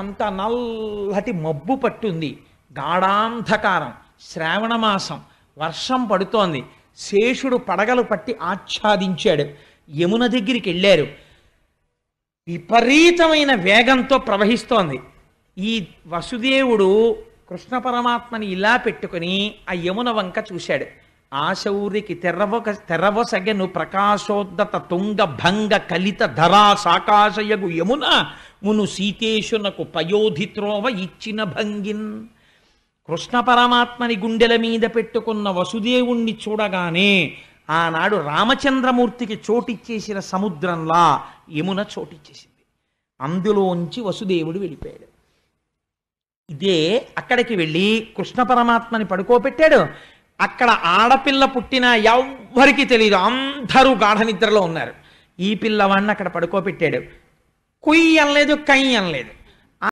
అంత నల్లటి మబ్బు పట్టుంది, గాఢాంధకారం, శ్రావణ మాసం, వర్షం పడుతోంది. శేషుడు పడగలు పట్టి ఆచ్ఛాదించాడు. యమున దగ్గరికి వెళ్ళారు. విపరీతమైన వేగంతో ప్రవహిస్తోంది. ఈ వసుదేవుడు కృష్ణ పరమాత్మని ఇలా పెట్టుకుని ఆ యమున వంక చూశాడు. ఆశౌరికి తెరవసగెను ప్రకాశోద్దత తుంగ భంగ కలిత ధరా సాకాశయగు యమున మును సీతేశునకు పయోధిత్రోవ ఇచ్చిన భంగిన్. కృష్ణ పరమాత్మని గుండెల మీద పెట్టుకున్న వసుదేవుణ్ణి చూడగానే ఆనాడు రామచంద్రమూర్తికి చోటిచ్చేసిన సముద్రంలా యమున చోటిచ్చేసింది. అందులోంచి వసుదేవుడు వెళ్ళిపోయాడు. ఇదే అక్కడికి వెళ్ళి కృష్ణ పరమాత్మని పడుకోబెట్టాడు. అక్కడ ఆడపిల్ల పుట్టిన ఎవ్వరికీ తెలియదు, అందరూ గాఢ నిద్రలో ఉన్నారు. ఈ పిల్లవాడిని అక్కడ పడుకోబెట్టాడు. కుయ్యి అనలేదు, కయ్యి అనలేదు.